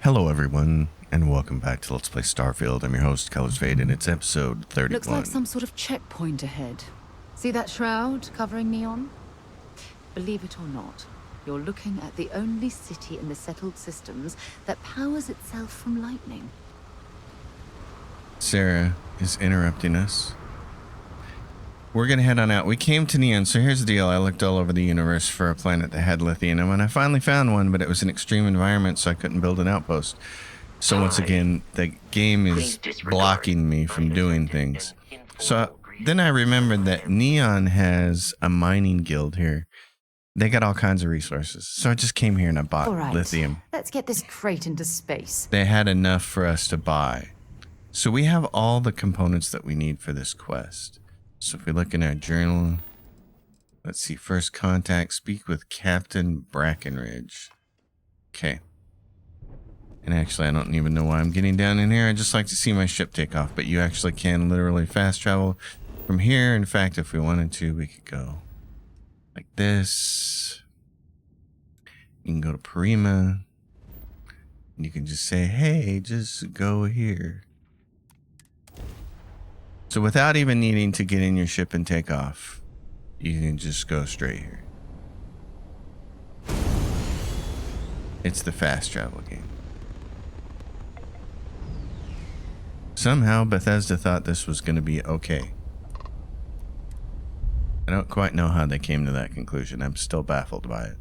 Hello everyone, and welcome back to Let's Play Starfield. I'm your host, Colors Fade, and it's episode 31. Looks like some sort of checkpoint ahead. See that shroud covering neon? Believe it or not, you're looking at the only city in the settled systems that powers itself from lightning. Sarah is interrupting us. We're gonna head on out. We came to Neon, so here's the deal. I looked all over the universe for a planet that had lithium, and I finally found one, but it was an extreme environment, so I couldn't build an outpost. So once again, the game is blocking me from doing things. So then I remembered that Neon has a mining guild here. They got all kinds of resources. So I just came here and I bought lithium. Let's get this crate into space. They had enough for us to buy. So we have all the components that we need for this quest. So if we look in our journal, let's see, first contact, speak with Captain Brackenridge. Okay. And actually, I don't even know why I'm getting down in here. I just like to see my ship take off, but you actually can literally fast travel from here. In fact, if we wanted to, we could go like this. You can go to Parima, and you can just say, hey, just go here. So without even needing to get in your ship and take off, you can just go straight here. It's the fast travel game. Somehow Bethesda thought this was going to be okay. I don't quite know how they came to that conclusion. I'm still baffled by it.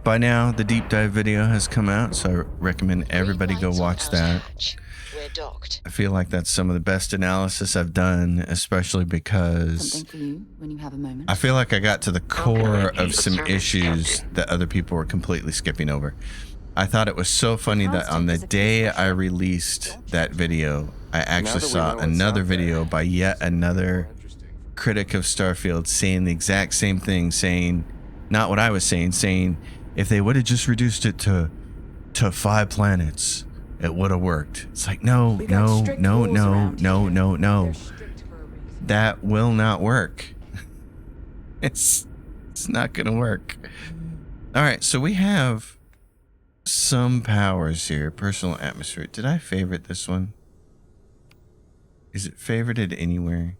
By now, the deep dive video has come out, so I recommend everybody go watch that. I feel like that's some of the best analysis I've done, especially because Something for you when you have a moment. I feel like I got to the core of some issues that other people were completely skipping over. I thought it was so funny that on the day I released that video, I actually saw another video by yet another critic of Starfield saying the exact same thing, saying, not what I was saying, saying if they would have just reduced it to 5 planets, it would have worked. It's like, no. That will not work. It's not gonna work. All right, so we have some powers here. Personal atmosphere. Did I favorite this one? Is it favorited anywhere?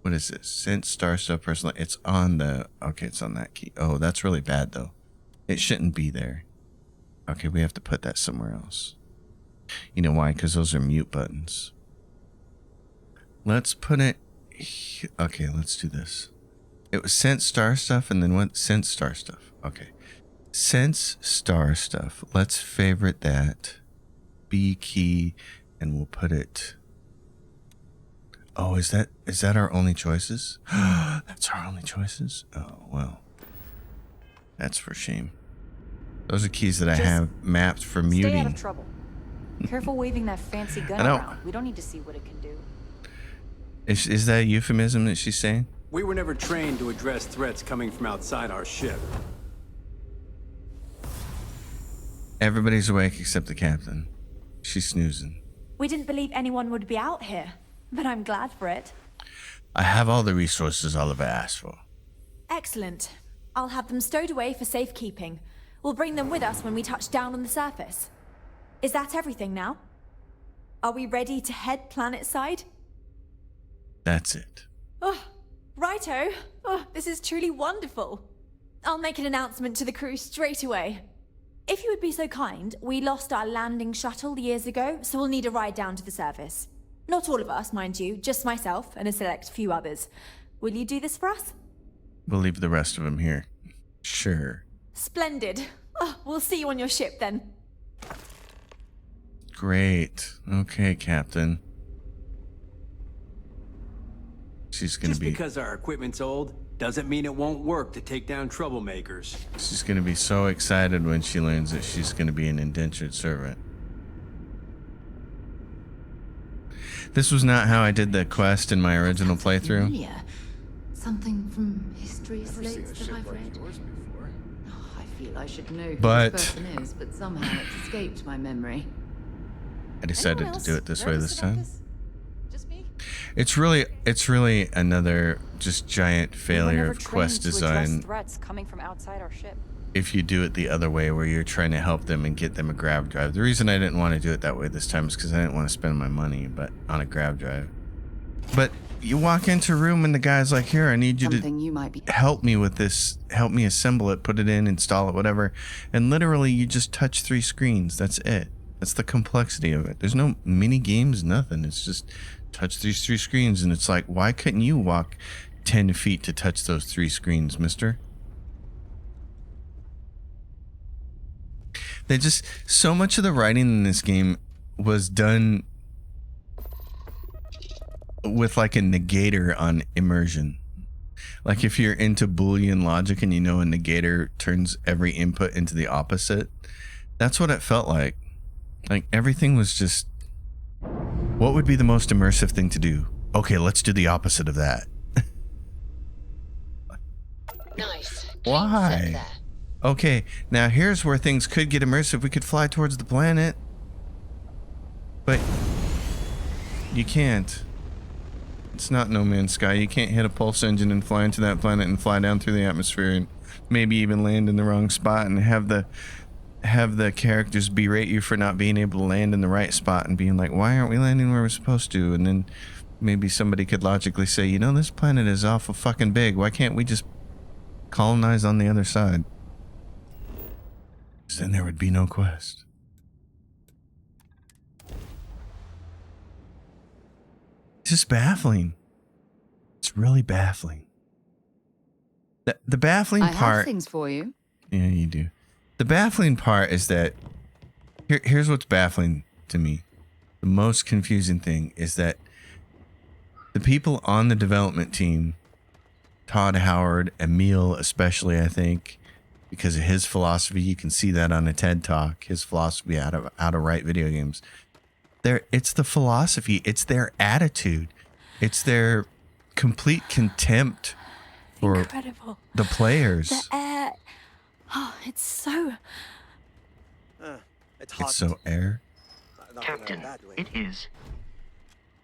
What is this? Sense star stuff personal. It's on the, okay, it's on that key. Oh, that's really bad though. It shouldn't be there. Okay, we have to put that somewhere else. You know why? Because those are mute buttons. Let's put it... Okay, let's do this. It was sense star stuff and then what? Sense star stuff. Okay. Sense star stuff. Let's favorite that. B key. And we'll put it... Oh, is that our only choices? That's our only choices? Oh, well. That's for shame. Those are keys that I have mapped for muting. Stay out of trouble. Careful waving that fancy gun around. We don't need to see what it can do. Is that a euphemism that she's saying? We were never trained to address threats coming from outside our ship. Everybody's awake except the captain. She's snoozing. We didn't believe anyone would be out here, but I'm glad for it. I have all the resources Oliver asked for. Excellent. I'll have them stowed away for safekeeping. We'll bring them with us when we touch down on the surface. Is that everything now? Are we ready to head planet-side? That's it. Oh, righto. Oh, this is truly wonderful. I'll make an announcement to the crew straight away. If you would be so kind, we lost our landing shuttle years ago, so we'll need a ride down to the surface. Not all of us, mind you, just myself and a select few others. Will you do this for us? We'll leave the rest of them here. Sure. Splendid. Oh, we'll see you on your ship then. Great. Okay, Captain. She's gonna Just because our equipment's old doesn't mean it won't work to take down troublemakers. She's gonna be so excited when she learns that she's gonna be an indentured servant. This was not how I did the quest in my original playthrough. Familiar. Something from history slates that I've read. Oh, I feel I should know who But this person is, but somehow it's escaped my memory. I decided to do it this way this time. Just me? It's really another just giant failure of quest design. Threats coming from outside our ship. if you do it the other way, where you're trying to help them and get them a grav drive. The reason I didn't want to do it that way this time is because I didn't want to spend my money on a grav drive. But you walk into a room and the guy's like, here, I need you Something to you might be. help me with this, help me assemble it, put it in, install it, whatever. And literally you just touch 3 screens. That's it. That's the complexity of it. There's no mini games, nothing. It's just touch these 3 screens. And it's like, why couldn't you walk 10 feet to touch those 3 screens, mister? They just, so much of the writing in this game was done with like a negator on immersion. Like if you're into Boolean logic and you know a negator turns every input into the opposite, that's what it felt like. Like everything was just, what would be the most immersive thing to do? Okay, let's do the opposite of that. Nice. Why? Okay, now here's where things could get immersive. We could fly towards the planet, but you can't. It's not No Man's Sky. You can't hit a pulse engine and fly into that planet and fly down through the atmosphere and maybe even land in the wrong spot and have the characters berate you for not being able to land in the right spot and being like, why aren't we landing where we're supposed to? And then maybe somebody could logically say, you know, this planet is awful fucking big. Why can't we just colonize on the other side? Then there would be no quest. It's just baffling. It's really baffling. The baffling I part. have things for you. Yeah, you do. The baffling part is that here's what's baffling to me. The most confusing thing is that the people on the development team, Todd Howard, Emil especially, I think, because of his philosophy, you can see that on a TED Talk, his philosophy how to write video games. It's the philosophy, it's their attitude, it's their complete contempt for Incredible. the players. The air. Oh, it's so. It's so air. Captain, it is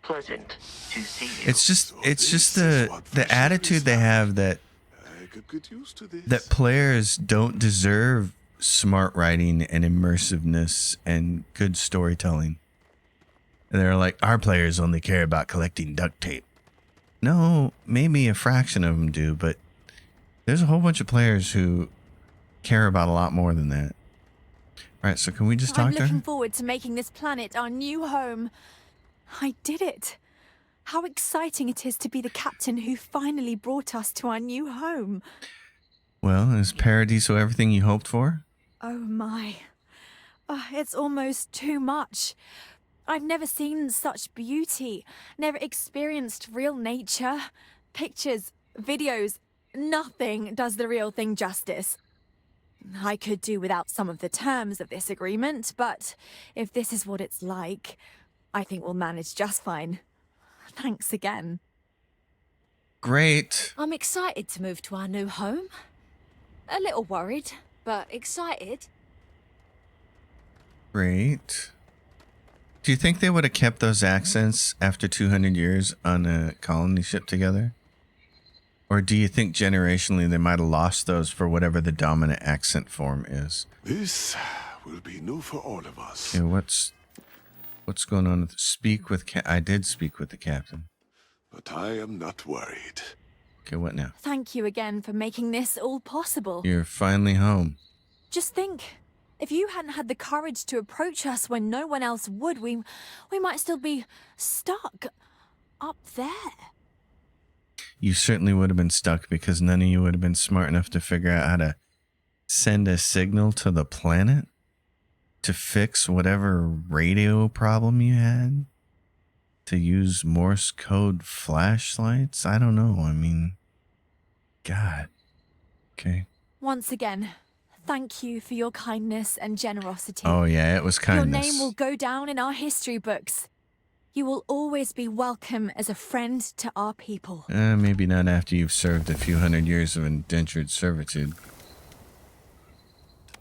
pleasant to see you. It's just the attitude they have that players don't deserve smart writing and immersiveness and good storytelling. And they're like, our players only care about collecting duct tape. No, maybe a fraction of them do, but there's a whole bunch of players who care about a lot more than that. All right, so can we just talk I'm to her? looking forward to making this planet our new home. I did it. How exciting it is to be the captain who finally brought us to our new home. Well, is Paradiso everything you hoped for? Oh my. It's almost too much. I've never seen such beauty, never experienced real nature. Pictures, videos, nothing does the real thing justice. I could do without some of the terms of this agreement, but if this is what it's like, I think we'll manage just fine. Thanks again. Great. I'm excited to move to our new home. A little worried, but excited. Great. Do you think they would have kept those accents after 200 years on a colony ship together? Or do you think generationally they might have lost those for whatever the dominant accent form is? This will be new for all of us. Okay, what's going on? Speak with I did speak with the captain. But I am not worried. Okay, what now? Thank you again for making this all possible. You're finally home. Just think, if you hadn't had the courage to approach us when no one else would, we might still be stuck up there. You certainly would have been stuck because none of you would have been smart enough to figure out how to send a signal to the planet to fix whatever radio problem you had, to use Morse code flashlights. I don't know. I mean, God. Okay. Once again, thank you for your kindness and generosity. Oh, yeah, it was kindness. Your name will go down in our history books. You will always be welcome as a friend to our people. Maybe not after you've served a few hundred years of indentured servitude.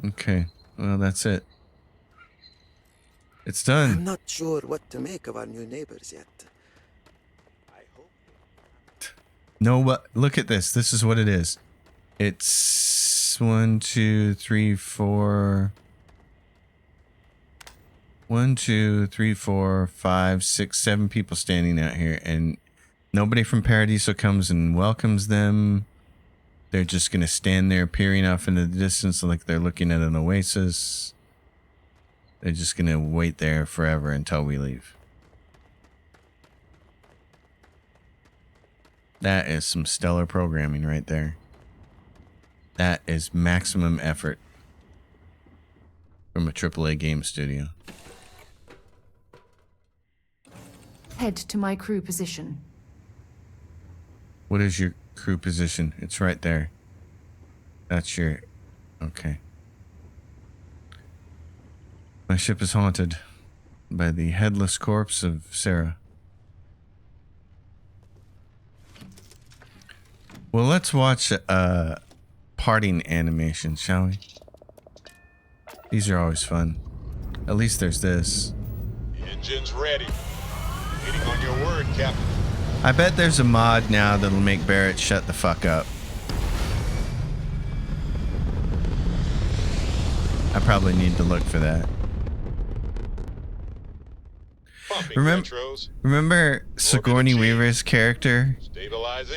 Okay, well, that's it. It's done. I'm not sure what to make of our new neighbors yet. No, but look at this. This is what it is. It's It's 1, 2, 3, 4. 1, 2, 3, 4, 5, 6, 7 people standing out here, and nobody from Paradiso comes and welcomes them. They're just going to stand there peering off into the distance like they're looking at an oasis. They're just going to wait there forever until we leave. That is some stellar programming right there. That is maximum effort from a AAA game studio. Head to my crew position. What is your crew position? It's right there. That's your... Okay. My ship is haunted by the headless corpse of Sarah. Well, let's watch a parting animation, shall we? These are always fun. At least there's this. Engine's ready. Waiting on your word, Captain. I bet there's a mod now that'll make Barrett shut the fuck up. I probably need to look for that. Remember Sigourney Weaver's character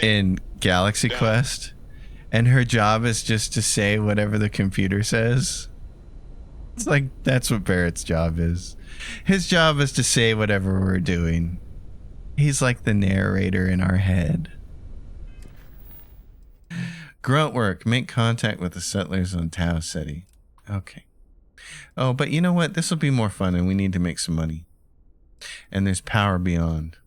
in Galaxy Quest? And her job is just to say whatever the computer says? It's like, that's what Barrett's job is. His job is to say whatever we're doing. He's like the narrator in our head. Grunt work. Make contact with the settlers on Tau City. Okay. Oh, but you know what? This will be more fun and we need to make some money. And there's power beyond.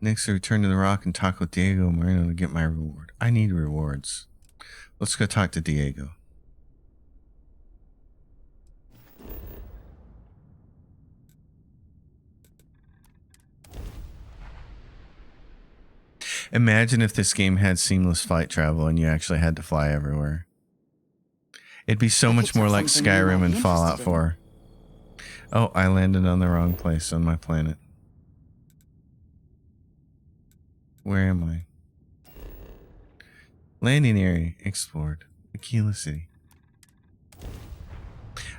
Next, I return to the rock and talk with Diego Moreno to get my reward. I need rewards. Let's go talk to Diego. Imagine if this game had seamless flight travel and you actually had to fly everywhere. It'd be so much more like Skyrim and Fallout 4. Oh, I landed on the wrong place on my planet. Where am I? Landing area explored. Aquila City. I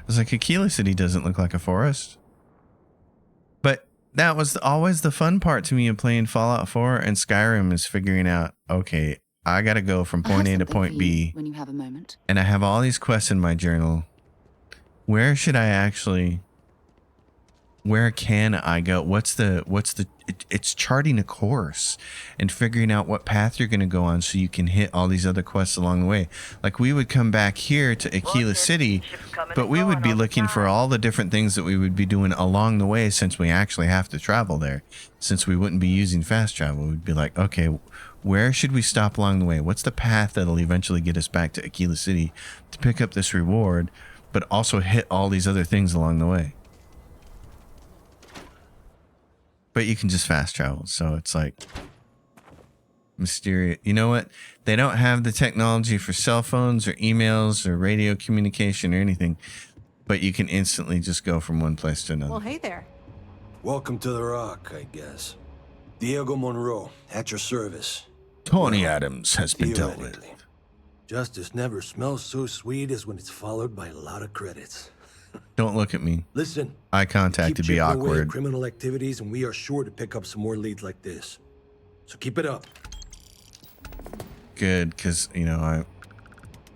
was like, Aquila City doesn't look like a forest. But that was always the fun part to me of playing Fallout 4 and Skyrim is figuring out, okay, I gotta go from point A to point B. When you have a moment. And I have all these quests in my journal. Where should I actually... Where can I go? It's charting a course and figuring out what path you're going to go on so you can hit all these other quests along the way. Like we would come back here to Aquila City, but we would be looking for all the different things that we would be doing along the way since we actually have to travel there. Since we wouldn't be using fast travel, we'd be like, okay, where should we stop along the way? What's the path that'll eventually get us back to Aquila City to pick up this reward, but also hit all these other things along the way? But you can just fast travel, so it's like mysterious. You know what? They don't have the technology for cell phones or emails or radio communication or anything, but you can instantly just go from one place to another. Well, hey there. Welcome to the Rock, I guess. Diego Monroe, at your service. Tony Adams has been dealt with. Justice never smells so sweet as when it's followed by a lot of credits. Don't look at me. Listen. Eye contact to be awkward. Criminal activities, and we are sure to pick up some more leads like this. So keep it up. Good, because you know I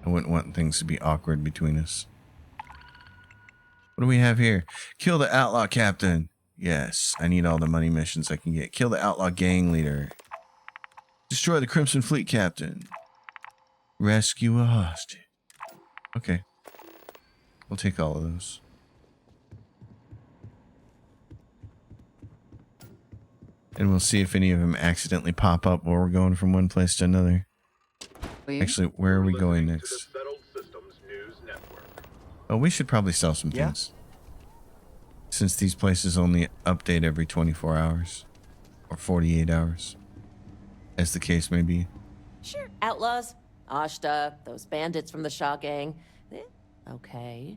wouldn't want things to be awkward between us. What do we have here? Kill the outlaw captain. Yes, I need all the money missions I can get. Kill the outlaw gang leader. Destroy the Crimson Fleet captain. Rescue a hostage. Okay. We'll take all of those. And we'll see if any of them accidentally pop up while we're going from one place to another. Actually, where are we going next? Oh, we should probably sell some things. Since these places only update every 24 hours. Or 48 hours. As the case may be. Sure. Outlaws, Ashta, those bandits from the Shaw gang. Okay.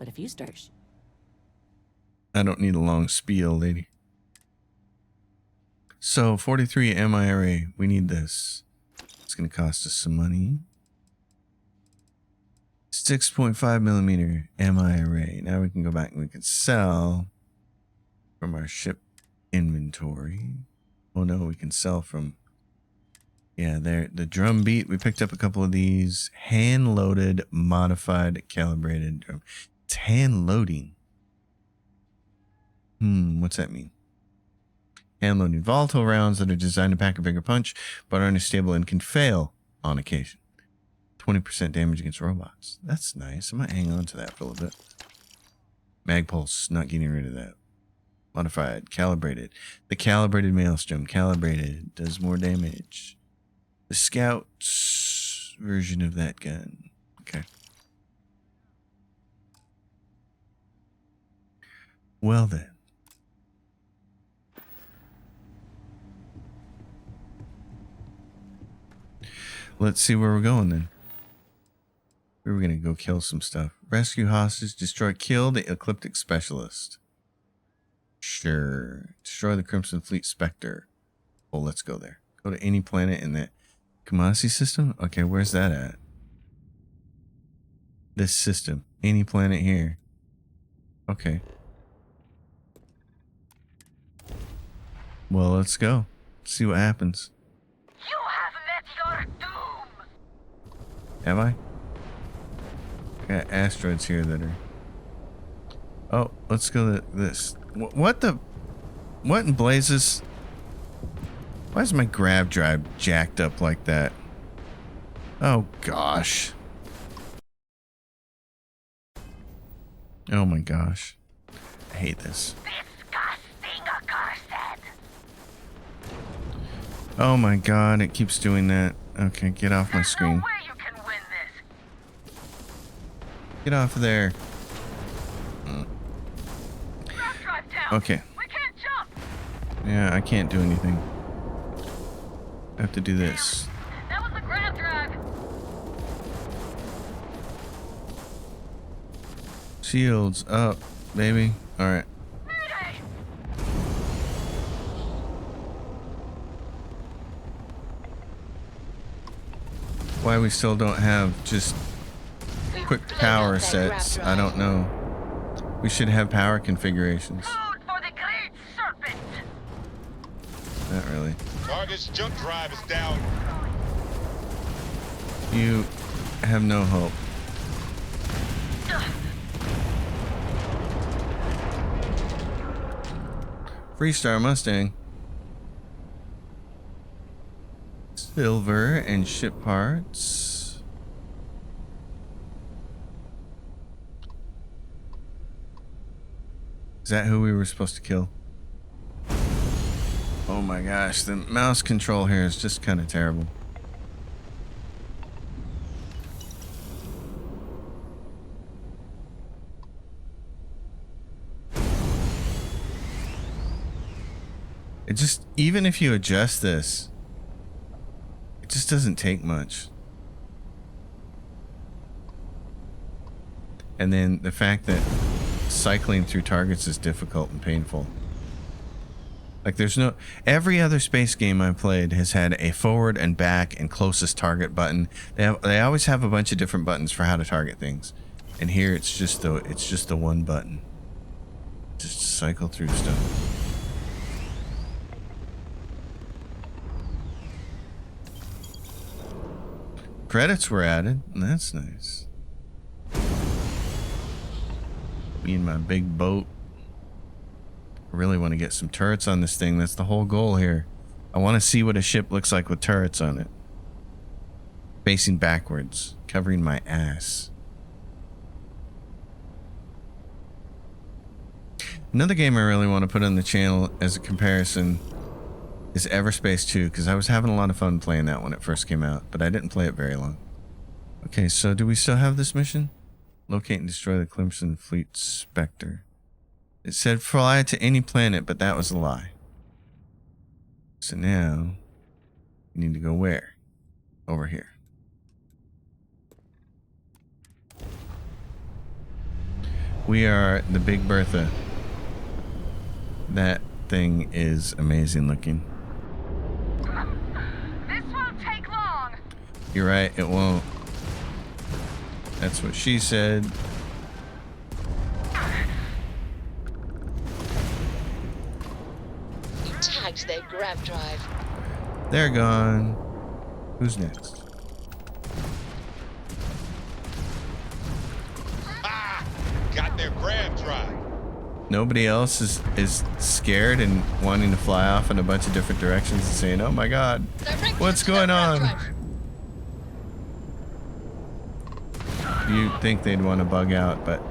But if you start... I don't need a long spiel, lady. So 43 MI array. We need this. It's going to cost us some money. 6.5 millimeter MI array. Now we can go back and we can sell from our ship inventory. Oh no, we can sell from, yeah, there. The drum beat. We picked up a couple of these hand loaded, modified, calibrated drum. It's hand loading. What's that mean? Hand loading volatile rounds that are designed to pack a bigger punch, but are unstable and can fail on occasion. 20% damage against robots. That's nice. I might hang on to that for a little bit. Mag pulse, not getting rid of that. Modified, calibrated. The calibrated maelstrom, calibrated, does more damage. The Scout's version of that gun. Okay. Well then. Let's see where we're going then. We're gonna go kill some stuff. Rescue hostage, kill the Ecliptic Specialist. Sure. Destroy the Crimson Fleet Spectre. Well, let's go there. Go to any planet in the commodity system? Okay, where's that at? This system. Any planet here. Okay. Well, let's go. See what happens. You have met your doom. Have I? Got asteroids here that are... Oh, let's go to this. What in blazes? Why is my grab drive jacked up like that? Oh gosh. Oh my gosh. I hate this. Disgusting, accursed. Oh my god, it keeps doing that. Okay, get off my screen. No way you can win this. Get off of there. Drive down. Okay. We can't jump. Yeah, I can't do anything. I have to do this. That was the grab drive. Shields up, baby. Alright. Mayday. Why we still don't have just quick power sets, I don't know. We should have power configurations. Food for the great serpent. Not really. Target's jump drive is down. You have no hope. Freestar Mustang. Silver and ship parts. Is that who we were supposed to kill? Oh my gosh, the mouse control here is just kind of terrible. It just, even if you adjust this, it just doesn't take much. And then the fact that cycling through targets is difficult and painful. Like there's no, every other space game I've played has had a forward and back and closest target button. They always have a bunch of different buttons for how to target things. And here it's just the one button. Just cycle through stuff. Credits were added, and that's nice. Me and my big boat. I really want to get some turrets on this thing. That's the whole goal here. I want to see what a ship looks like with turrets on it. Facing backwards, covering my ass. Another game I really want to put on the channel as a comparison is Everspace 2, because I was having a lot of fun playing that when it first came out, but I didn't play it very long. Okay, so do we still have this mission? Locate and destroy the Crimson Fleet Spectre. It said fly to any planet, but that was a lie. So now, we need to go where? Over here. We are the Big Bertha. That thing is amazing looking. This won't take long. You're right, it won't. That's what she said. You tagged their grab drive. They're gone. Who's next? Ah! Got their grab drive. Nobody else is scared and wanting to fly off in a bunch of different directions and saying, "Oh my God, what's going on?" You'd think they'd want to bug out, but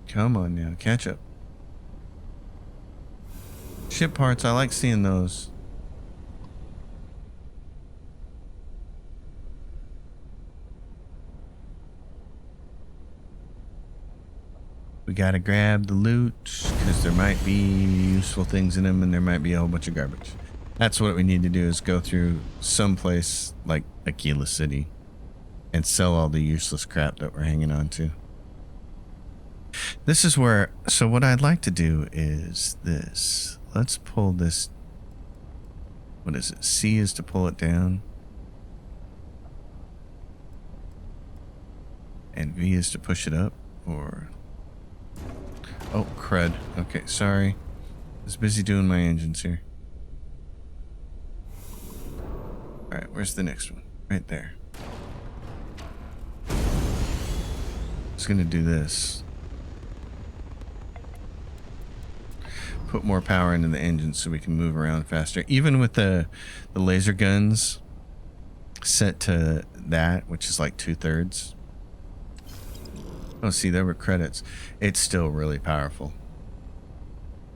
come on now, catch up. Ship parts, I like seeing those. We gotta grab the loot because there might be useful things in them and there might be a whole bunch of garbage. That's what we need to do, is go through some place like Aquila City and sell all the useless crap that we're hanging on to. This is where, so what I'd like to do is this. Let's pull this. What is it? C is to pull it down. And V is to push it up, or... Oh, crud. Okay, sorry. I was busy doing my engines here. Alright, where's the next one? Right there. Just gonna do this. Put more power into the engine so we can move around faster. Even with the laser guns set to that, which is like 2/3. Oh, see, there were credits. It's still really powerful.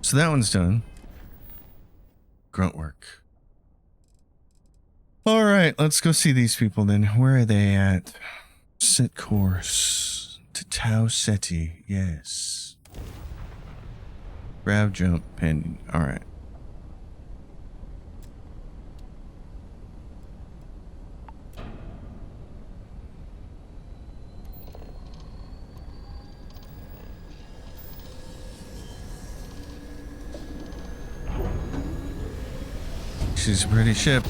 So that one's done. Grunt work. All right, let's go see these people then. Where are they at? Set course to Tau Ceti. Yes. Grab jump pending. All right. She's a pretty ship.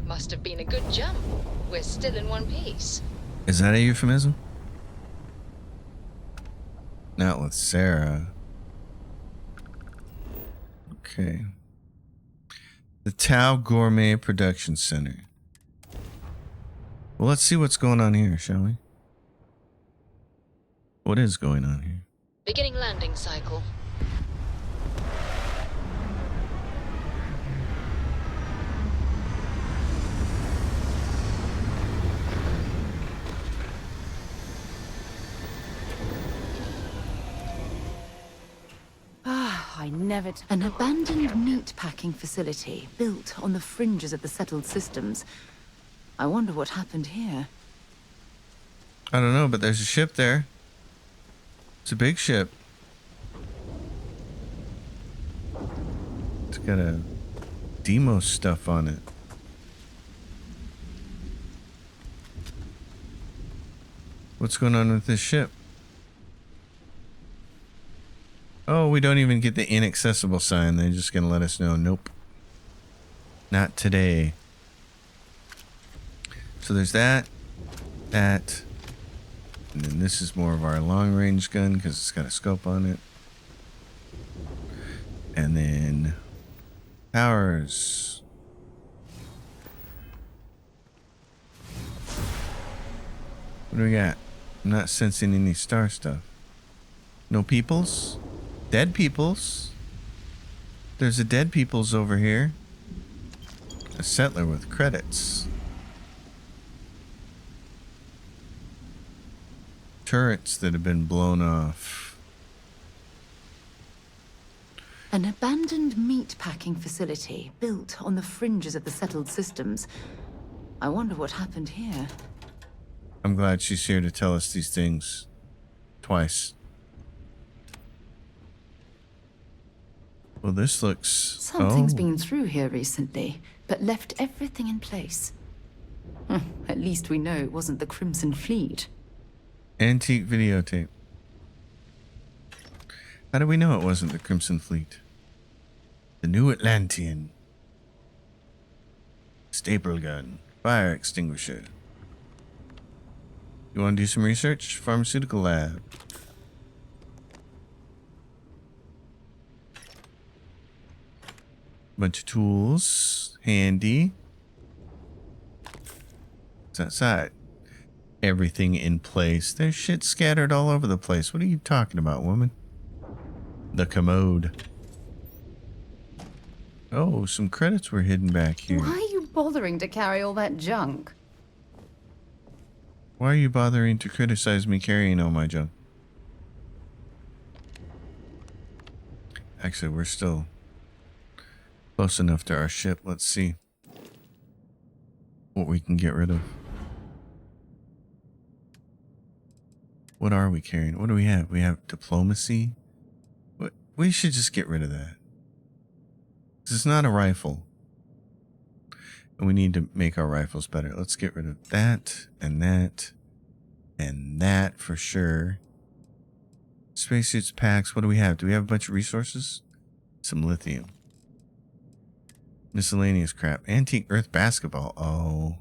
Must have been a good jump. We're still in one piece. Is that a euphemism? Not with Sarah. Okay. The Tau Gourmet Production Center. Well, let's see what's going on here, shall we? What is going on here? Beginning landing cycle. I never... An abandoned meat packing facility built on the fringes of the settled systems. I wonder what happened here. I don't know, but there's a ship there. It's a big ship. It's got a Demos stuff on it. What's going on with this ship? Oh, we don't even get the inaccessible sign. They're just going to let us know, nope. Not today. So there's that. And then this is more of our long-range gun because it's got a scope on it. And then powers. What do we got? I'm not sensing any star stuff. No peoples? Dead peoples? There's a dead peoples over here. A settler with credits. Turrets that have been blown off. An abandoned meat packing facility built on the fringes of the settled systems. I wonder what happened here. I'm glad she's here to tell us these things. Twice. Well, this looks... Something's been through here recently, but left everything in place. At least we know it wasn't the Crimson Fleet. Antique videotape. How do we know it wasn't the Crimson Fleet? The New Atlantean. Staple gun. Fire extinguisher. You want to do some research? Pharmaceutical lab. Bunch of tools. Handy. What's outside? Everything in place. There's shit scattered all over the place. What are you talking about, woman? The commode. Oh, some credits were hidden back here. Why are you bothering to carry all that junk? Why are you bothering to criticize me carrying all my junk? Actually, we're still close enough to our ship. Let's see what we can get rid of. What are we carrying? What do we have? We have diplomacy. What? We should just get rid of that. This is not a rifle. And we need to make our rifles better. Let's get rid of that and that and that for sure. Spacesuits, packs. What do we have? Do we have a bunch of resources? Some lithium. Miscellaneous crap. Antique Earth basketball. Oh.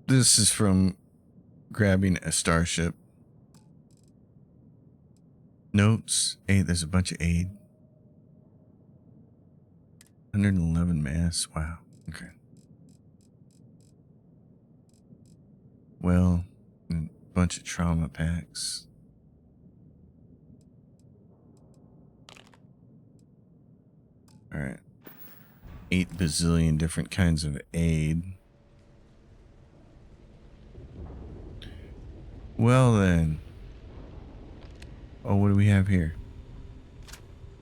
This is from grabbing a starship. Notes. Aid. There's a bunch of aid. 111 mass. Wow. Okay. Well, a bunch of trauma packs. All right. 8 bazillion different kinds of aid. Well then. Oh, what do we have here?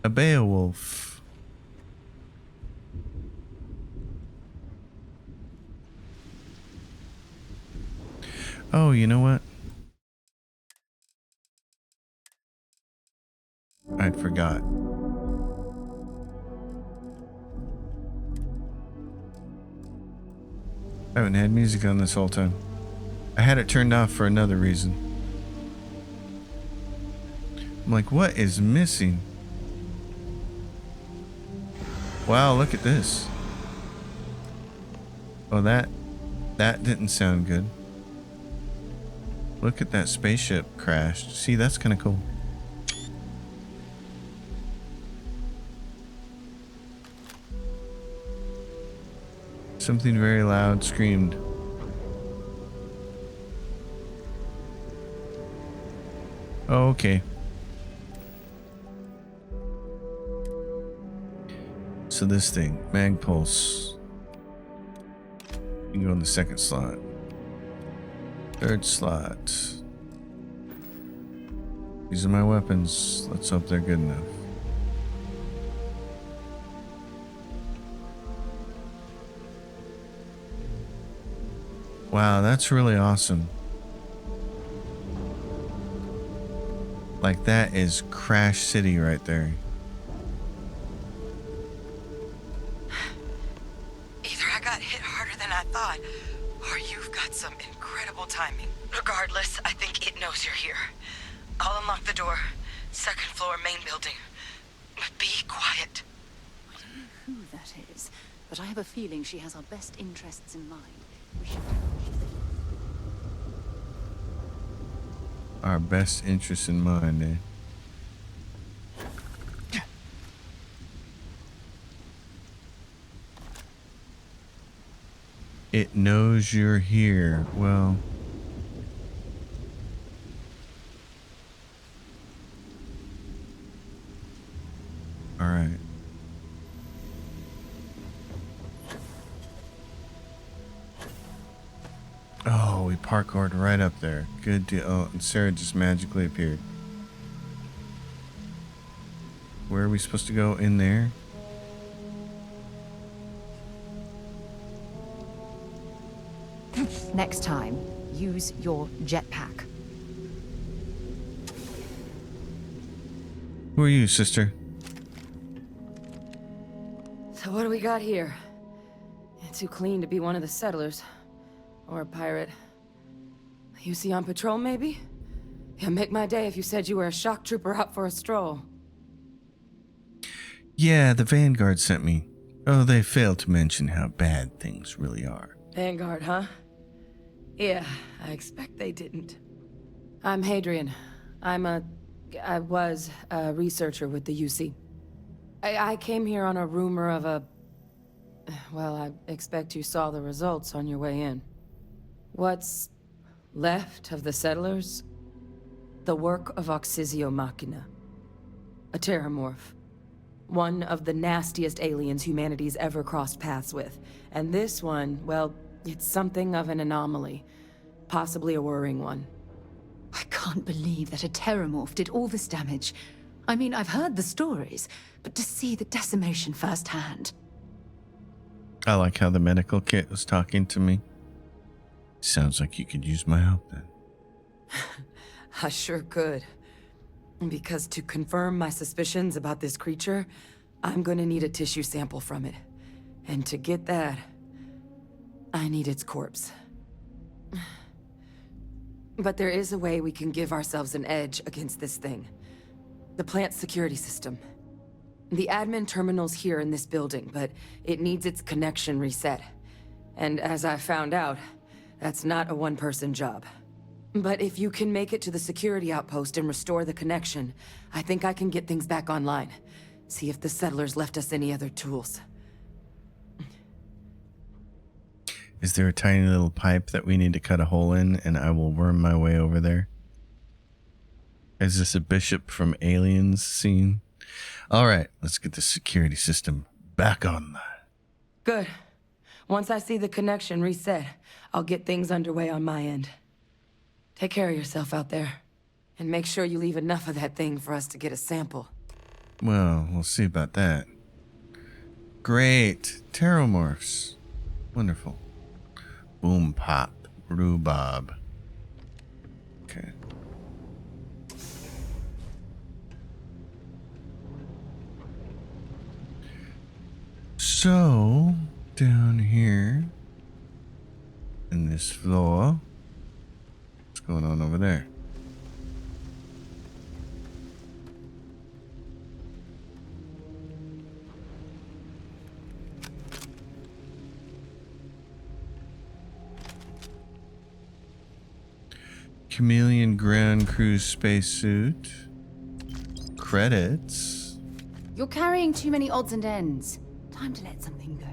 A Beowulf. Oh, you know what? I'd forgot. I haven't had music on this whole time. I had it turned off for another reason. I'm like, what is missing? Wow, look at this. Oh, that didn't sound good. Look at that spaceship crashed. See, that's kind of cool. Something very loud screamed. Oh, okay. So this thing, mag pulse. You can go in the second slot. Third slot. These are my weapons. Let's hope they're good enough. Wow, that's really awesome. Like, that is Crash City right there. Either I got hit harder than I thought, or you've got some incredible timing. Regardless, I think it knows you're here. I'll unlock the door. Second floor, main building. But be quiet. I don't know who that is, but I have a feeling she has our best interests in mind. We should... Our best interests in mind, eh? It knows you're here. Well... Alright. Oh, we parkoured right up there. Good deal. Oh, and Sarah just magically appeared. Where are we supposed to go? In there? Next time, use your jetpack. Who are you, sister? So what do we got here? too clean to be one of the settlers. Or a pirate. You see on patrol, maybe? Yeah, make my day if you said you were a shock trooper out for a stroll. Yeah, the Vanguard sent me. Oh, they failed to mention how bad things really are. Vanguard, huh? Yeah, I expect they didn't. I'm Hadrian. I was a researcher with the UC. I came here on a rumor of a... Well, I expect you saw the results on your way in. What's left of the settlers? The work of Oxysio Machina. A terramorph. One of the nastiest aliens humanity's ever crossed paths with. And this one, well, it's something of an anomaly. Possibly a worrying one. I can't believe that a terramorph did all this damage. I mean, I've heard the stories, but to see the decimation firsthand. I like how the medical kit was talking to me. Sounds like you could use my help then. I sure could. Because to confirm my suspicions about this creature, I'm gonna need a tissue sample from it. And to get that, I need its corpse. But there is a way we can give ourselves an edge against this thing. The plant's security system. The admin terminal's here in this building, but it needs its connection reset. And as I found out, that's not a one-person job. But if you can make it to the security outpost and restore the connection, I think I can get things back online. See if the settlers left us any other tools. Is there a tiny little pipe that we need to cut a hole in and I will worm my way over there? Is this a bishop from Aliens scene? All right, let's get the security system back online. Good. Once I see the connection reset, I'll get things underway on my end. Take care of yourself out there. And make sure you leave enough of that thing for us to get a sample. Well, we'll see about that. Great. Terramorphs. Wonderful. Boom pop. Rhubarb. Okay. So, down here in this floor, what's going on over there? Chameleon ground crew spacesuit. Credits. You're carrying too many odds and ends. Time to let something go.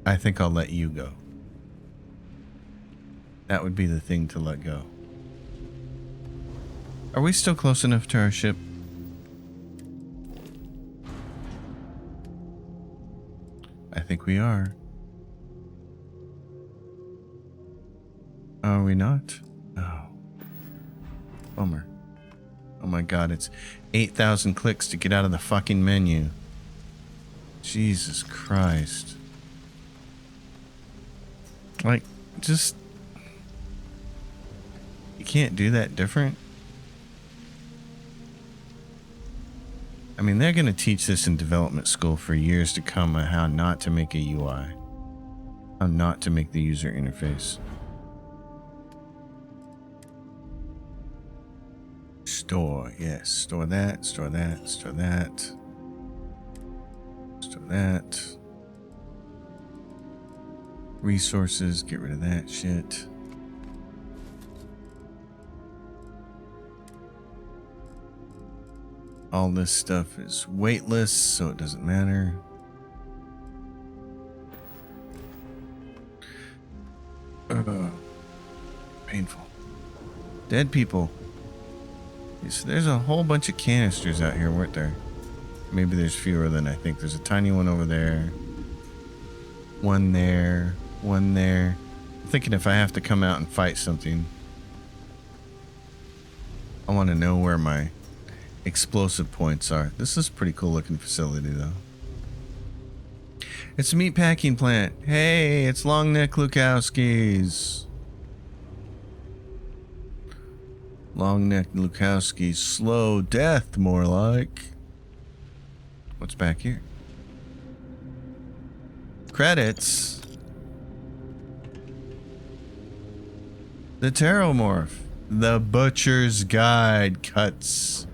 I think I'll let you go. That would be the thing to let go. Are we still close enough to our ship? I think we are. Are we not? Oh. Bummer. Oh my god, it's 8,000 clicks to get out of the fucking menu. Jesus Christ. Like, just... You can't do that different? I mean, they're going to teach this in development school for years to come on how not to make a UI. How not to make the user interface. Store, yes. Store that, store that, store that. Store that. Resources, get rid of that shit. All this stuff is weightless, so it doesn't matter. Painful. Dead people. So there's a whole bunch of canisters out here, weren't there? Maybe there's fewer than I think. There's a tiny one over there. One there. One there. I'm thinking if I have to come out and fight something, I want to know where my explosive points are. This is a pretty cool looking facility though. It's a meat packing plant. Hey, it's Long Neck Lukowski's. Long Neck Lukowski's slow death, more like. What's back here? Credits. The Pteromorph. The Butcher's Guide cuts.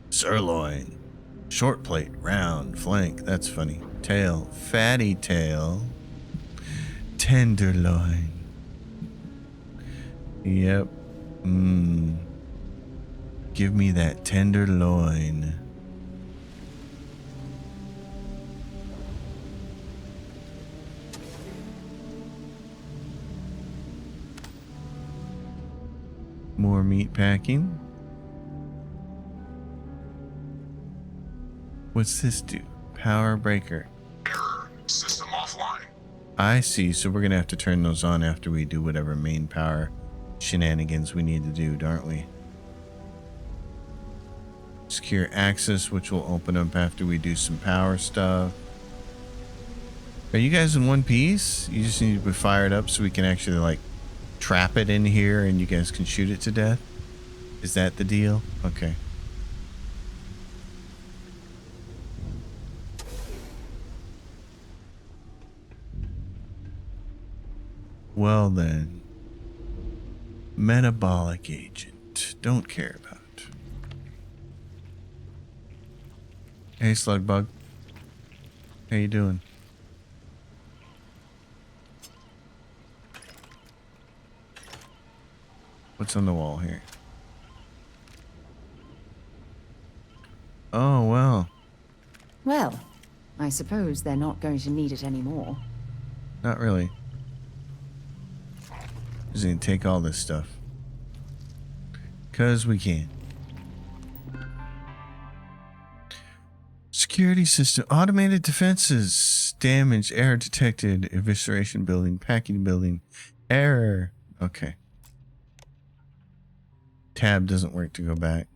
Sirloin. Short plate. Round. Flank. That's funny. Tail. Fatty tail. Tenderloin. Yep. Give me that tenderloin. More meat packing. What's this do? Power breaker. Error. System offline. I see. So we're going to have to turn those on after we do whatever main power shenanigans we need to do, aren't we? Secure access, which will open up after we do some power stuff. Are you guys in one piece? You just need to be fired up so we can actually like trap it in here and you guys can shoot it to death? Is that the deal? Okay. Well then. Metabolic agent. Don't care about. Hey, Slugbug. How you doing? What's on the wall here? Oh, well. Well, I suppose they're not going to need it anymore. Not really. Just gonna take all this stuff. 'Cause we can. Security system. Automated defenses. Damage. Error detected. Evisceration building. Packing building. Error. Okay. Tab doesn't work to go back.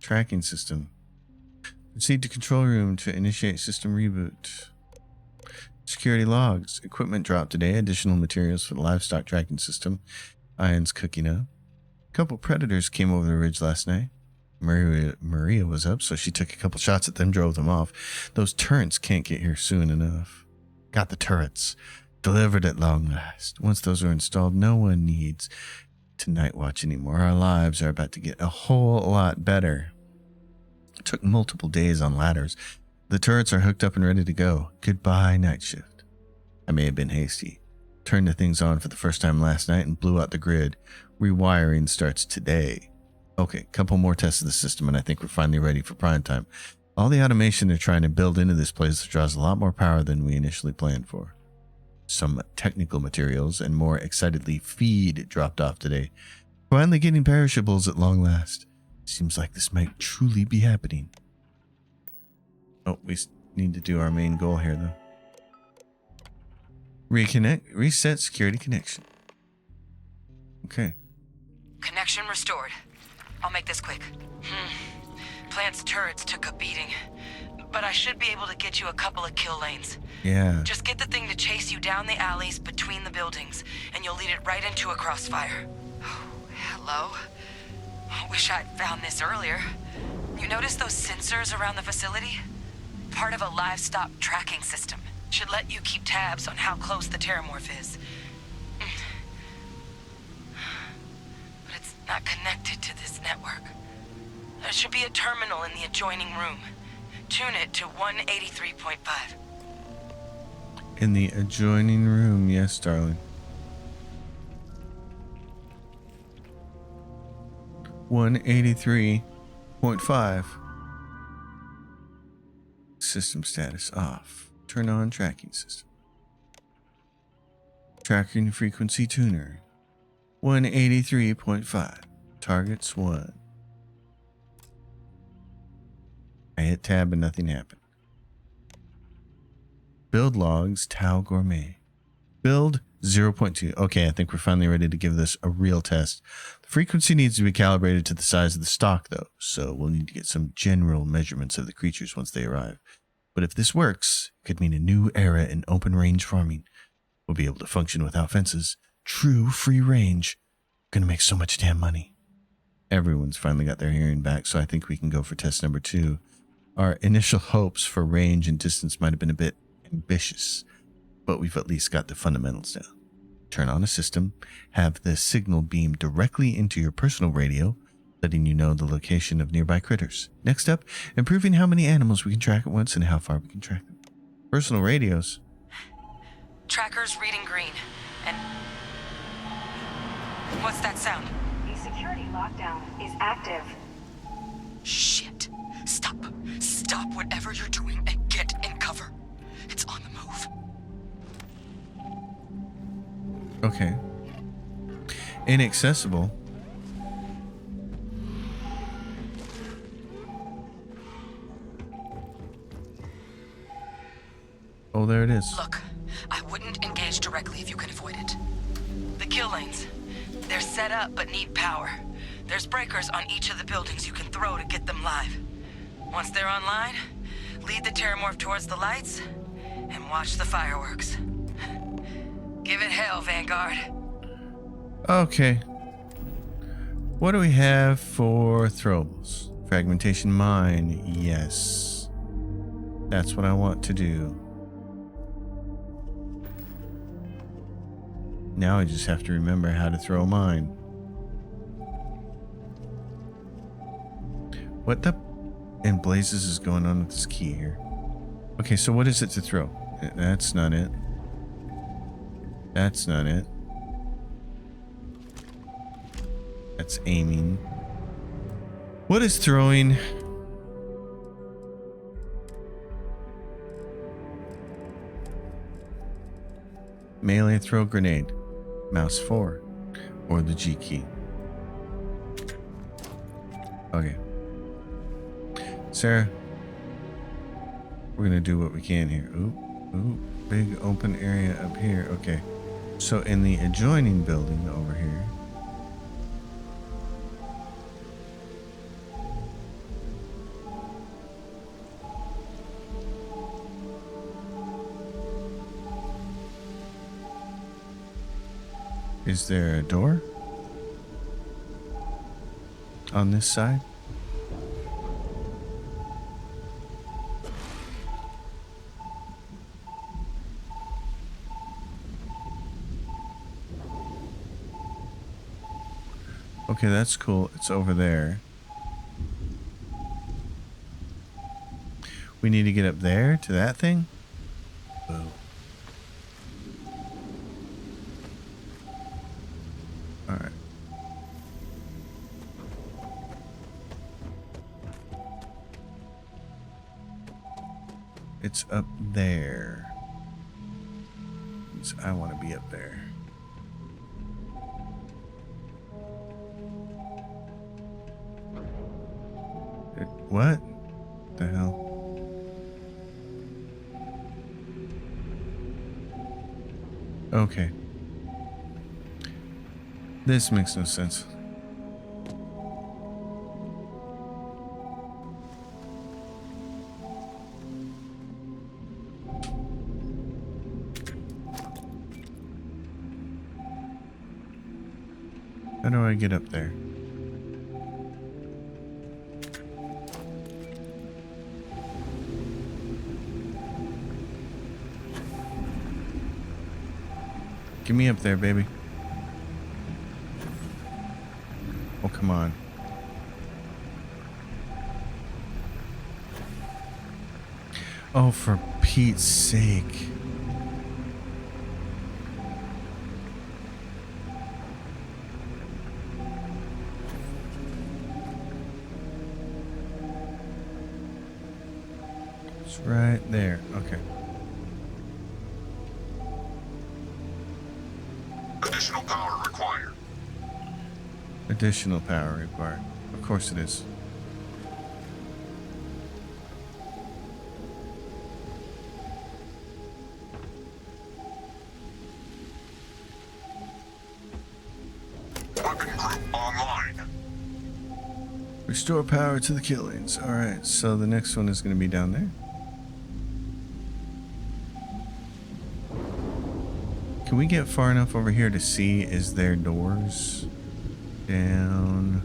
Tracking system. Proceed to control room to initiate system reboot. Security logs. Equipment dropped today. Additional materials for the livestock tracking system. Iron's cooking up. A couple predators came over the ridge last night. Maria was up, so she took a couple shots at them, drove them off. Those turrets can't get here soon enough. Got the turrets. Delivered at long last. Once those are installed, no one needs to night watch anymore. Our lives are about to get a whole lot better. It took multiple days on ladders. The turrets are hooked up and ready to go. Goodbye, night shift. I may have been hasty. Turned the things on for the first time last night and blew out the grid. Rewiring starts today. Okay, couple more tests of the system and I think we're finally ready for prime time. All the automation they're trying to build into this place draws a lot more power than we initially planned for. Some technical materials and more excitedly feed dropped off today. Finally getting perishables at long last. Seems like this might truly be happening. Oh, we need to do our main goal here though. Reset security connection. Okay. Connection restored. I'll make this quick. Plant's turrets took a beating, but I should be able to get you a couple of kill lanes. Yeah. Just get the thing to chase you down the alleys between the buildings, and you'll lead it right into a crossfire. Oh, hello? Wish I'd found this earlier. You notice those sensors around the facility? Part of a livestock tracking system. Should let you keep tabs on how close the Pteromorph is. But it's not connected to this network. There should be a terminal in the adjoining room. Tune it to 183.5. In the adjoining room, yes, darling. 183.5. System status off. Turn on tracking system. Tracking frequency tuner. 183.5. Targets 1. I hit tab and nothing happened. Build logs, Tau Gourmet. Build 0.2. Okay, I think we're finally ready to give this a real test. The frequency needs to be calibrated to the size of the stock, though, so we'll need to get some general measurements of the creatures once they arrive. But if this works, it could mean a new era in open-range farming. We'll be able to function without fences. True free range. Gonna make so much damn money. Everyone's finally got their hearing back, so I think we can go for test number 2. Our initial hopes for range and distance might have been a bit ambitious. but we've at least got the fundamentals down. Turn on a system, have the signal beam directly into your personal radio, letting you know the location of nearby critters. Next up, improving how many animals we can track at once and how far we can track them. Personal radios. Tracker's reading green. And... what's that sound? The security lockdown is active. Shit. Stop. Stop whatever you're doing and get in cover. It's on the move. Okay. Inaccessible. Oh, there it is. Look, I wouldn't engage directly if you can avoid it. The kill lanes. They're set up but need power. There's breakers on each of the buildings you can throw to get them live. Once they're online, lead the Terramorph towards the lights and watch the fireworks. Give it hell, Vanguard. Okay. What do we have for throwables? Fragmentation mine. Yes. That's what I want to do. Now I just have to remember how to throw a mine. What the in blazes is going on with this key here? Okay, so what is it to throw? That's not it. That's not it. That's aiming. What is throwing? Melee throw grenade. Mouse 4. Or the G key. Okay. Sarah. We're gonna do what we can here. Ooh, big open area up here. Okay. So in the adjoining building over here. Is there a door on this side? Okay, that's cool. It's over there. We need to get up there to that thing? Boo. Alright. It's up there. I want to be up there. What the hell? Okay. This makes no sense. How do I get up there? Get me up there, baby. Oh, come on. Oh, for Pete's sake. It's right there. Okay. Additional power required. Additional power required. Of course it is. Weapon group online. Restore power to the killings. Alright, so the next one is going to be down there. Can we get far enough over here to see, is there doors down?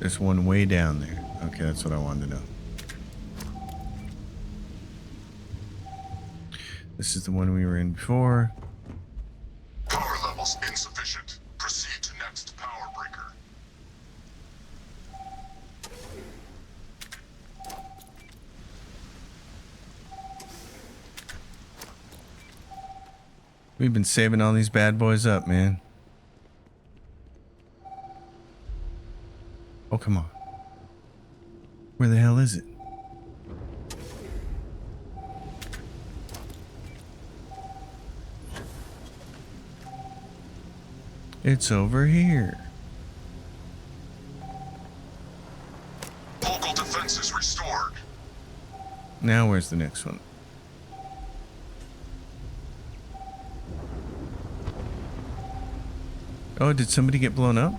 There's one way down there. Okay, that's what I wanted to know. This is the one we were in before. Power levels insufficient. Proceed to next power breaker. We've been saving all these bad boys up, man. Oh, come on. Where the hell is it? It's over here. Local defenses restored. Now where's the next one? Oh, did somebody get blown up?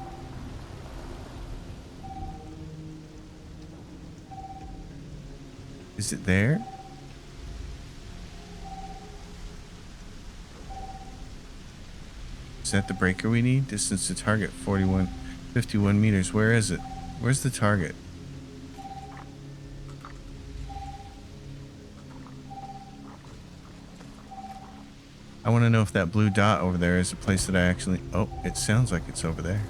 Is it there? Is that the breaker we need? Distance to target 51 meters. Where is it? Where's the target? I want to know if that blue dot over there is a place that I actually... Oh, it sounds like it's over there.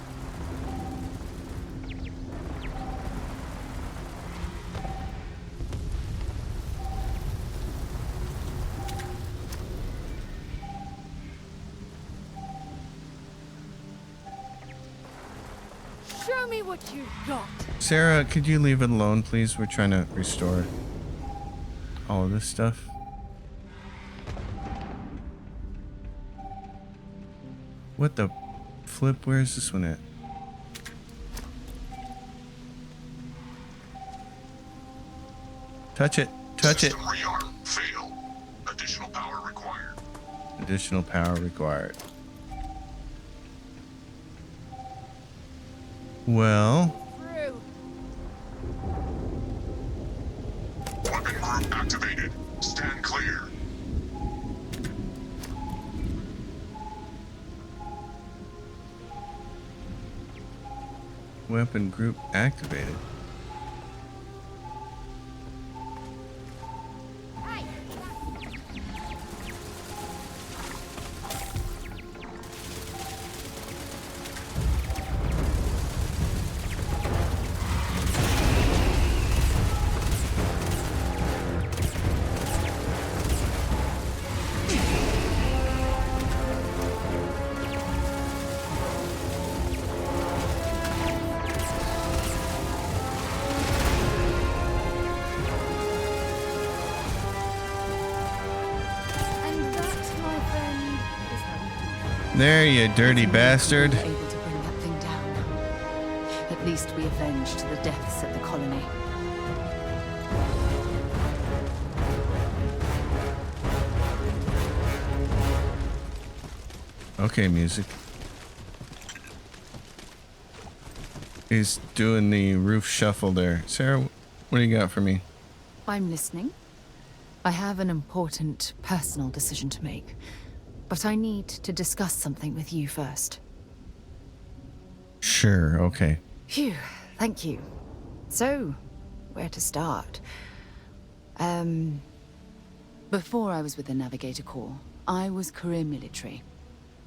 Show me what you've got. Sarah, could you leave it alone, please? We're trying to restore all of this stuff. What the flip? Where is this one at? Touch it. Touch it. System rearm. Failed. Additional power required. Additional power required. Well... Weapon group activated. Stand clear. Weapon group activated. There, you dirty bastard. Able to bring that thing down. At least we avenged the deaths at the colony. Okay, music. He's doing the roof shuffle there. Sarah, what do you got for me? I'm listening. I have an important personal decision to make, but I need to discuss something with you first. Sure, okay. Phew, thank you. So, where to start? Before I was with the Navigator Corps, I was career military,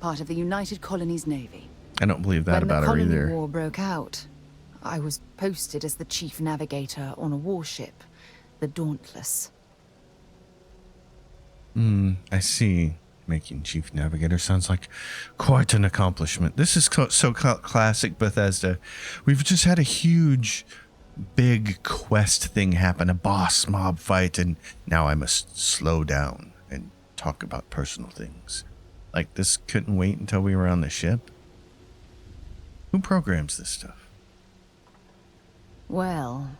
part of the United Colonies Navy. I don't believe that about her When the either. Colony War broke out, I was posted as the chief navigator on a warship, the Dauntless. I see. Making chief navigator sounds like quite an accomplishment. This is so classic Bethesda. We've just had a huge, big quest thing happen, a boss mob fight, and now I must slow down and talk about personal things. Like, this couldn't wait until we were on the ship? Who programs this stuff? Well,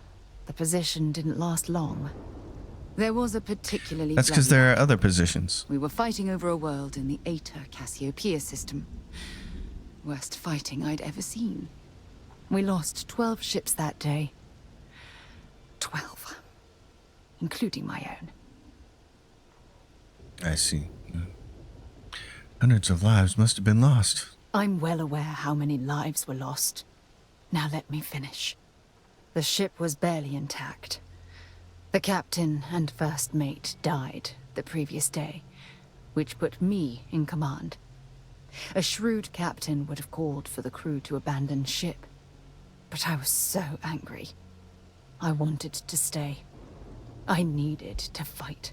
the position didn't last long. There was a particularly That's because bloody there are battle. other positions. We were fighting over a world in the Eta Cassiopeia system. Worst fighting I'd ever seen. We lost 12 ships that day. 12. Including my own. I see. Hundreds of lives must have been lost. I'm well aware how many lives were lost. Now let me finish. The ship was barely intact. The captain and first mate died the previous day, which put me in command. A shrewd captain would have called for the crew to abandon ship, but I was so angry. I wanted to stay. I needed to fight.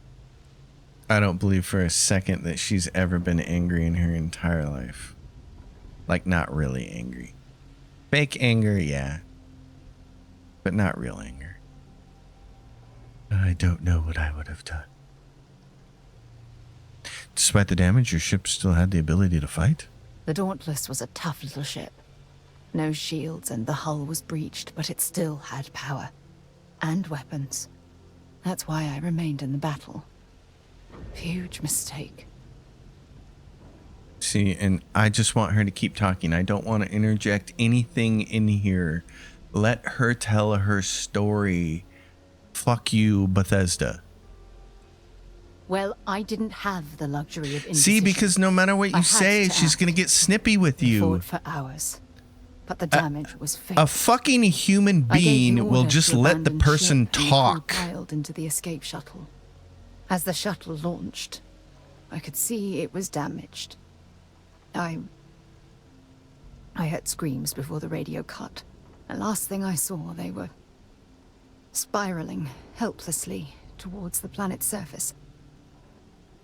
I don't believe for a second that she's ever been angry in her entire life. Like, not really angry. Fake anger, yeah. But not real anger. I don't know what I would have done. Despite the damage, your ship still had the ability to fight? The Dauntless was a tough little ship. No shields and the hull was breached, but it still had power. And weapons. That's why I remained in the battle. Huge mistake. See, and I just want her to keep talking. I don't want to interject anything in here. Let her tell her story. Fuck you, Bethesda. Well, I didn't have the luxury of indecision. See, because no matter what I you had say, to she's act. going to get snippy with We you. fought for hours, but the damage was fatal. A fucking human I gave the being will order just to let the abandon person ship and the crew talk. piled into the escape shuttle. As the shuttle launched, I could see it was damaged. I heard screams before the radio cut. And last thing I saw, they were spiraling helplessly towards the planet's surface.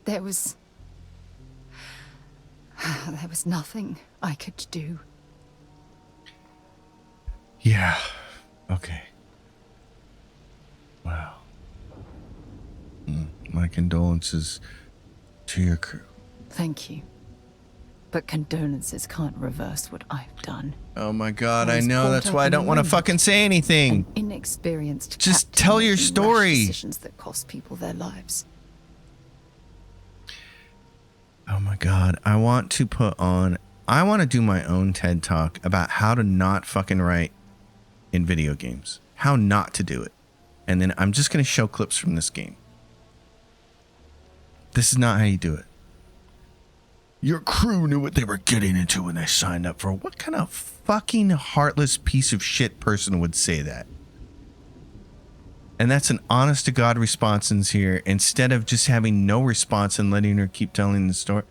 There was nothing I could do. Yeah. Okay. Wow. My condolences to your crew. Thank you. But condolences can't reverse what I've done. Oh my god, I I was know. caught That's up why I in don't the want to moment. fucking say anything. Inexperienced Just captain tell your making rash story. Decisions that cost people their lives. Oh my god, I want to do my own TED Talk about how to not fucking write in video games. How not to do it. And then I'm just going to show clips from this game. This is not how you do it. Your crew knew what they were getting into when they signed up for. What kind of fucking heartless piece of shit person would say that? And that's an honest to God response in here, instead of just having no response and letting her keep telling the story.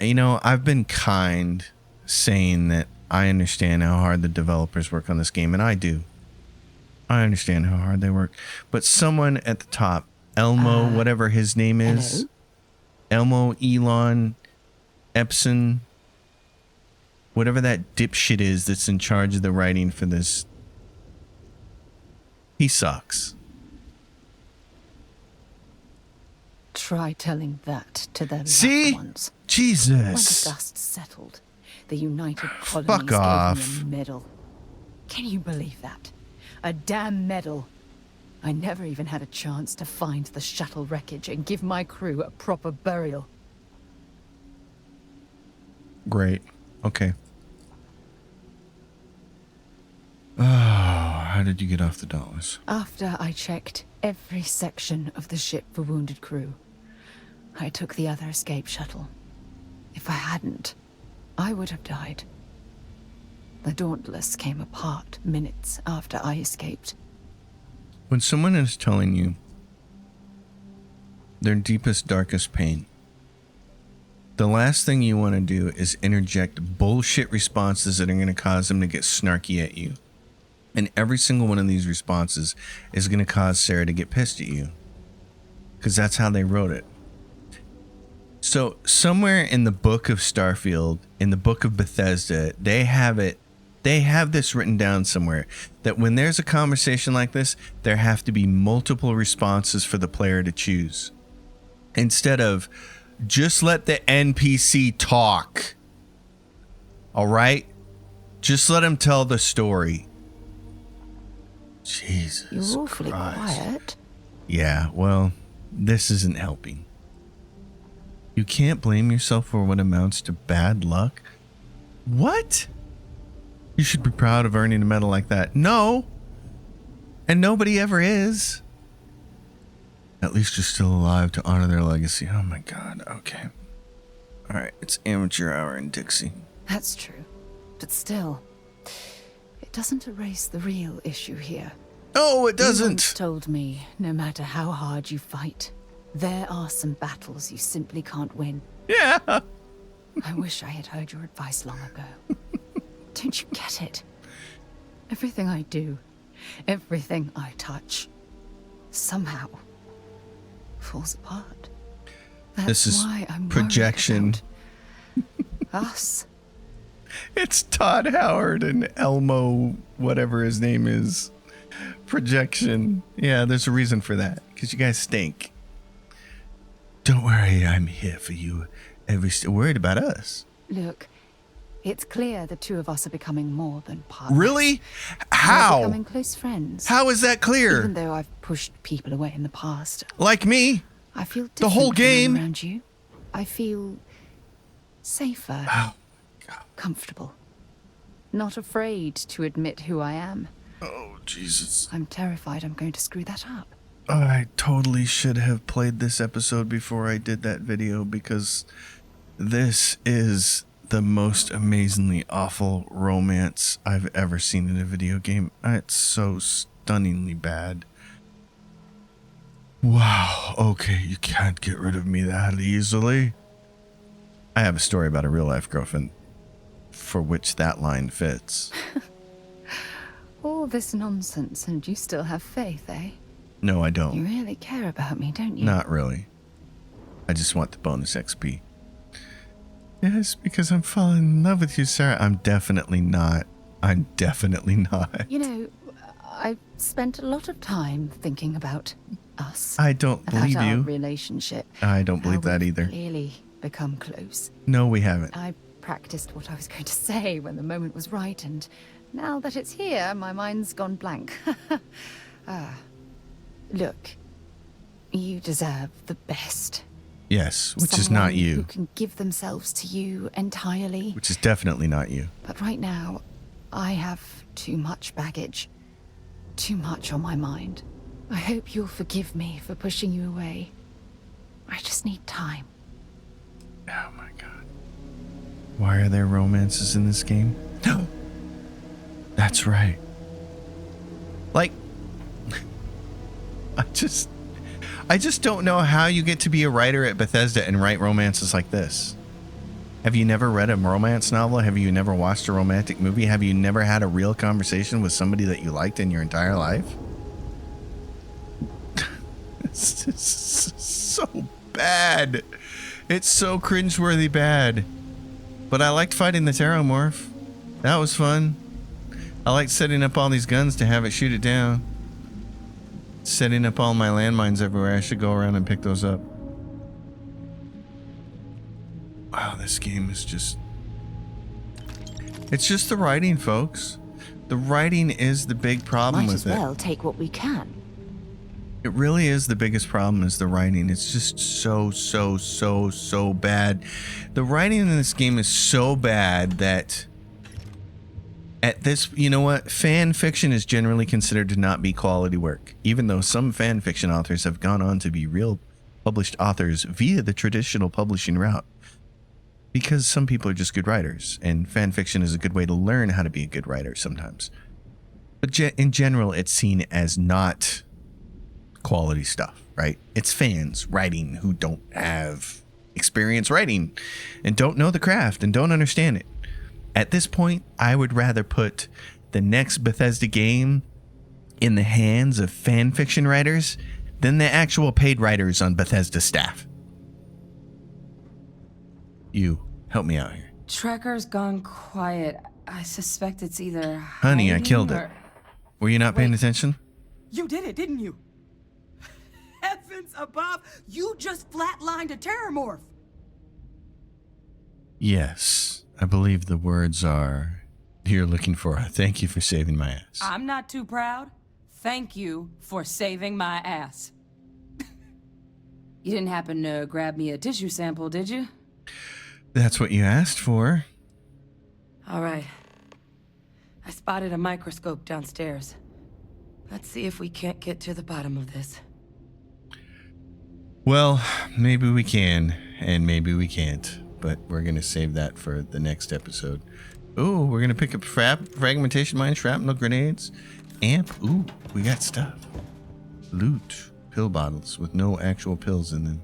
You know, I've been kind saying that I understand how hard the developers work on this game, and I do. I understand how hard they work. But someone at the top, Elmo, whatever his name is, Elmo, Elon, Epson, whatever that dipshit is that's in charge of the writing for this, he sucks. Try telling that to their See? loved ones. Jesus. When the dust settled, the United Colonies Fuck off. gave me a medal. Can you believe that? A damn medal. I never even had a chance to find the shuttle wreckage and give my crew a proper burial. Great. Okay. Oh, how did you get off the Dauntless? After I checked every section of the ship for wounded crew, I took the other escape shuttle. If I hadn't, I would have died. The Dauntless came apart minutes after I escaped. When someone is telling you their deepest, darkest pain, the last thing you want to do is interject bullshit responses that are going to cause them to get snarky at you. And every single one of these responses is going to cause Sarah to get pissed at you. Because that's how they wrote it. So somewhere in the book of Starfield, in the book of Bethesda, they have this written down somewhere, that when there's a conversation like this, there have to be multiple responses for the player to choose. Instead of just let the NPC talk. All right? Just let him tell the story. Jesus You're awfully Christ. quiet. Yeah, well, this isn't helping. You can't blame yourself for what amounts to bad luck. What? You should be proud of earning a medal like that. No. And nobody ever is. At least you're still alive to honor their legacy. Oh my God. Okay. All right. It's amateur hour in Dixie. That's true. But still, it doesn't erase the real issue here. Oh, it You doesn't. once told me, no matter how hard you fight, there are some battles you simply can't win. Yeah. I wish I had heard your advice long ago. Don't you get it? Everything I do, everything I touch, somehow falls apart. That's This is why I'm projection. Us. It's Todd Howard and Elmo, whatever his name is. Projection. Yeah, there's a reason for that. Because you guys stink. Don't worry, I'm here for you. Worried about us. Look, it's clear the two of us are becoming more than partners. Really? We're How? becoming close friends. How is that clear? Even though I've pushed people away in the past. Like me? I feel different The whole when I'm game? around you. I feel safer. Oh, comfortable. Not afraid to admit who I am. Oh, Jesus. I'm terrified I'm going to screw that up. I totally should have played this episode before I did that video because this is the most amazingly awful romance I've ever seen in a video game. It's so stunningly bad. Wow, okay, you can't get rid of me that easily. I have a story about a real life girlfriend for which that line fits. All this nonsense and you still have faith, eh? No, I You don't. really care about me, don't you? Not really. I just want the bonus XP. Yes, because I'm falling in love with you, Sarah. I'm definitely not. I'm definitely not. You know, I've spent a lot of time thinking about us. I don't believe about our you. relationship. I don't believe How that we've either. Clearly become close. No, we haven't. I practiced what I was going to say when the moment was right, and now that it's here, my mind's gone blank. Look, you deserve the best. Yes, which is Someone not who you. can give themselves to you entirely. Which is definitely not you. But right now, I have too much baggage. Too much on my mind. I hope you'll forgive me for pushing you away. I just need time. Oh my god. Why are there romances in this game? No. That's right. Like, I just don't know how you get to be a writer at Bethesda and write romances like this. Have you never read a romance novel? Have you never watched a romantic movie? Have you never had a real conversation with somebody that you liked in your entire life? It's just so bad. It's so cringeworthy bad. But I liked fighting the Terramorph. That was fun. I liked setting up all these guns to have it shoot it down. Setting up all my landmines everywhere. I should go around and pick those up. Wow, this game is just... It's just the writing, folks. The writing is the big problem Might with as well take what we can. It really is the biggest problem is the writing. It's just so bad. The writing in this game is so bad that at this, you know what? Fan fiction is generally considered to not be quality work, even though some fan fiction authors have gone on to be real published authors via the traditional publishing route. Because some people are just good writers, and fan fiction is a good way to learn how to be a good writer sometimes. But in general, it's seen as not quality stuff, right? It's fans writing who don't have experience writing and don't know the craft and don't understand it. At this point, I would rather put the next Bethesda game in the hands of fan fiction writers than the actual paid writers on Bethesda staff. You, help me out here. Tracker's gone quiet. I suspect it's either Honey, I hiding killed or... it. Were you not paying attention? You did it, didn't you? Heavens above, you just flatlined a Terramorph. Yes, I believe the words are, you're looking for a thank you for saving my ass. I'm not too proud. Thank you for saving my ass. You didn't happen to grab me a tissue sample, did you? That's what you asked for. All right. I spotted a microscope downstairs. Let's see if we can't get to the bottom of this. Well, maybe we can, and maybe we can't, but we're going to save that for the next episode. Ooh, we're gonna pick up fragmentation mine, shrapnel grenades, amp. Ooh, we got stuff. Loot. Pill bottles with no actual pills in them.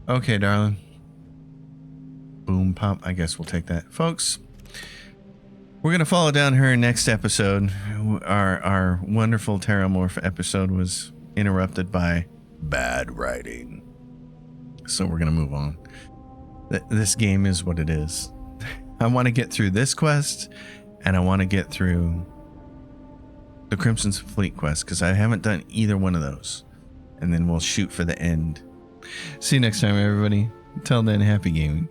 Okay, darling. Boom, pop. I guess we'll take that. Folks, we're going to follow down her next episode. Our wonderful Terramorph episode was interrupted by bad writing. So we're going to move on. This game is what it is. I want to get through this quest, and I want to get through the Crimson Fleet quest, because I haven't done either one of those. And then we'll shoot for the end. See you next time, everybody. Until then, happy gaming.